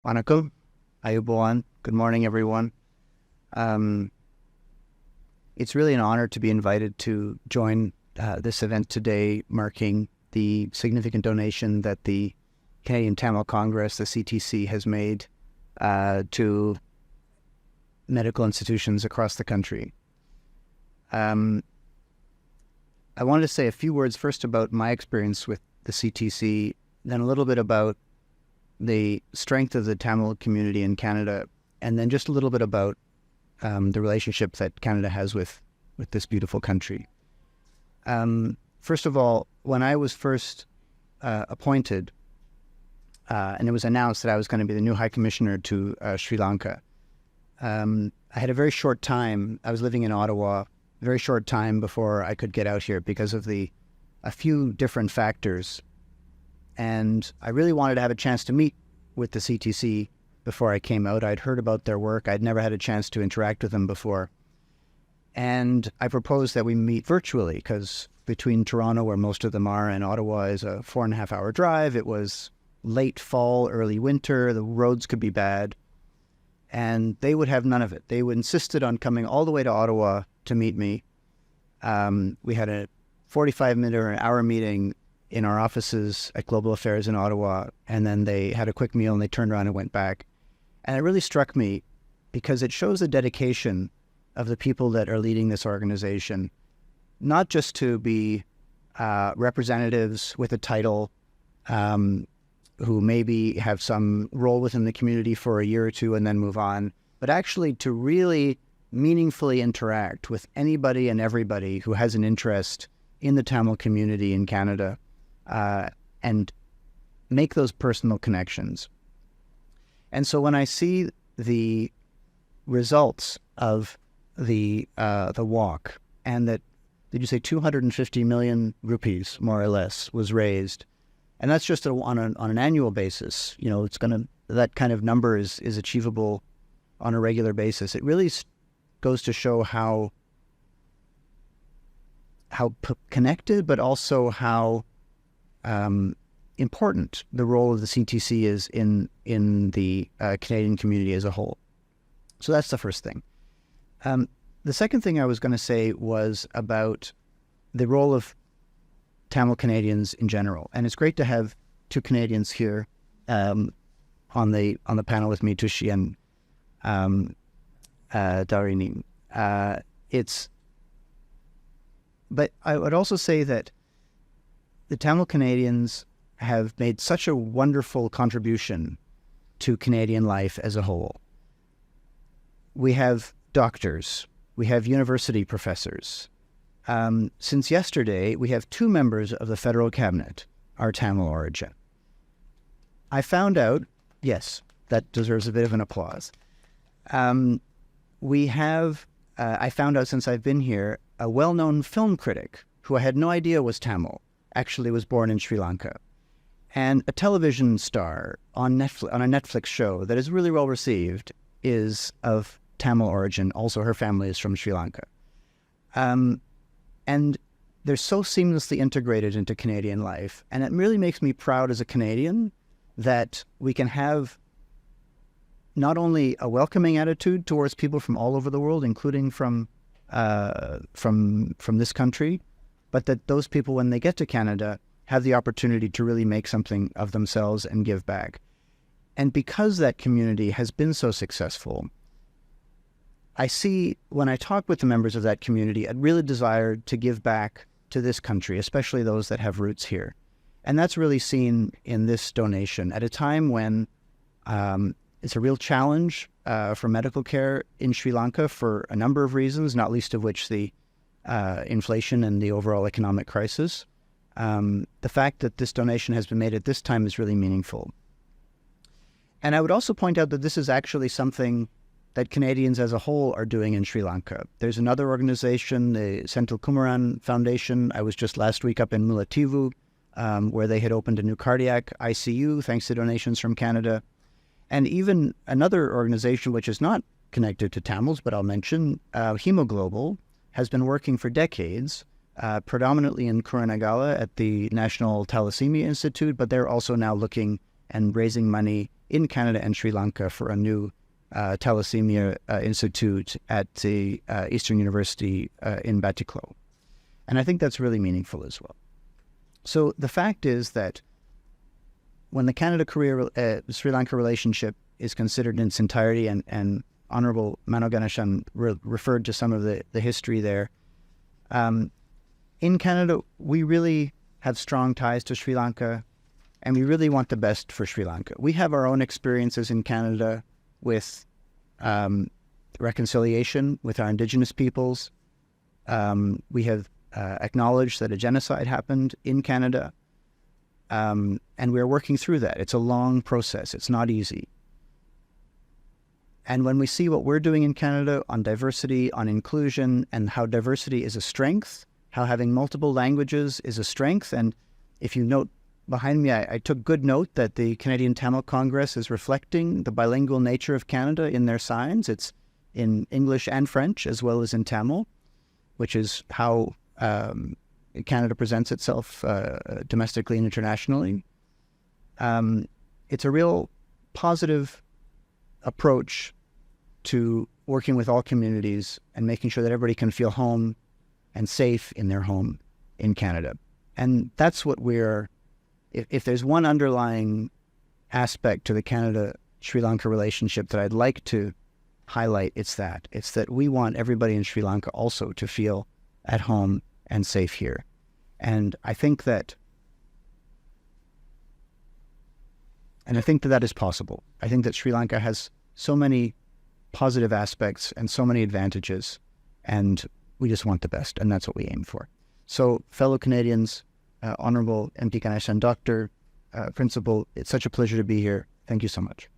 Vanakkam, Ayubowan. Good morning, everyone. Um, it's really an honor to be invited to join this event today, marking the significant donation that the Canadian Tamil Congress, the CTC, has made to medical institutions across the country. I wanted to say a few words first about my experience with the CTC, then a little bit about the strength of the Tamil community in Canada, and then just a little bit about the relationship that Canada has with this beautiful country. First of all, when I was first appointed, and it was announced that I was going to be the new High Commissioner to Sri Lanka, I had a very short time. I was living in Ottawa, a very short time before I could get out here because of a few different factors. And I really wanted to have a chance to meet with the CTC before I came out. I'd heard about their work. I'd never had a chance to interact with them before. And I proposed that we meet virtually because between Toronto, where most of them are, and Ottawa is a 4.5-hour drive. It was late fall, early winter. The roads could be bad. And they would have none of it. They insisted on coming all the way to Ottawa to meet me. We had a 45-minute or an hour meeting in our offices at Global Affairs in Ottawa, and then they had a quick meal and they turned around and went back. And it really struck me because it shows the dedication of the people that are leading this organization, not just to be representatives with a title who maybe have some role within the community for a year or two and then move on, but actually to really meaningfully interact with anybody and everybody who has an interest in the Tamil community in Canada, and make those personal connections. And so when I see the results of the walk, and that, did you say 250 million rupees, more or less, was raised, and that's just on an annual basis. You know, that kind of number is achievable on a regular basis. It really goes to show how connected, but also how important the role of the CTC is in the Canadian community as a whole. So that's the first thing. The second thing I was going to say was about the role of Tamil Canadians in general, and it's great to have two Canadians here on the panel with me, Tushi and Tharani. But I would also say that the Tamil Canadians have made such a wonderful contribution to Canadian life as a whole. We have doctors. We have university professors. Since yesterday, we have 2 members of the federal cabinet are Tamil origin. I found out, yes, that deserves a bit of an applause. I found out since I've been here, a well-known film critic who I had no idea was Tamil actually was born in Sri Lanka, and a television star on Netflix, on a Netflix show that is really well received, is of Tamil origin. Also, her family is from Sri Lanka. And they're so seamlessly integrated into Canadian life, and it really makes me proud as a Canadian that we can have not only a welcoming attitude towards people from all over the world, including from this country, but that those people, when they get to Canada, have the opportunity to really make something of themselves and give back. And because that community has been so successful, I see, when I talk with the members of that community, a really desire to give back to this country, especially those that have roots here. And that's really seen in this donation at a time when it's a real challenge for medical care in Sri Lanka for a number of reasons, not least of which the inflation and the overall economic crisis. The fact that this donation has been made at this time is really meaningful. And I would also point out that this is actually something that Canadians as a whole are doing in Sri Lanka. There's another organization, the Surenthirakumaran Foundation. I was just last week up in Maldives, where they had opened a new cardiac ICU thanks to donations from Canada. And even another organization which is not connected to Tamils, but I'll mention, Hemoglobal, has been working for decades, predominantly in Kurunegala at the National Thalassemia Institute, but they're also now looking and raising money in Canada and Sri Lanka for a new thalassemia institute at the Eastern University in Batticaloa. And I think that's really meaningful as well. So the fact is that when the Canada-Sri Lanka relationship is considered in its entirety, and Honorable Mano Ganeshan referred to some of the history there, in Canada, we really have strong ties to Sri Lanka, and we really want the best for Sri Lanka. We have our own experiences in Canada with reconciliation with our Indigenous peoples. We have acknowledged that a genocide happened in Canada, and we're working through that. It's a long process. It's not easy. And when we see what we're doing in Canada on diversity, on inclusion, and how diversity is a strength, how having multiple languages is a strength, and if you note behind me, I took good note that the Canadian Tamil Congress is reflecting the bilingual nature of Canada in their signs. It's in English and French, as well as in Tamil, which is how Canada presents itself domestically and internationally. It's a real positive approach to working with all communities and making sure that everybody can feel home and safe in their home in Canada. And that's what if there's one underlying aspect to the Canada-Sri Lanka relationship that I'd like to highlight, it's that we want everybody in Sri Lanka also to feel at home and safe here. And I think that is possible. I think that Sri Lanka has so many positive aspects and so many advantages, and we just want the best, and that's what we aim for. So, fellow Canadians, Honorable MP Ganeshan, Doctor, Principal, it's such a pleasure to be here. Thank you so much.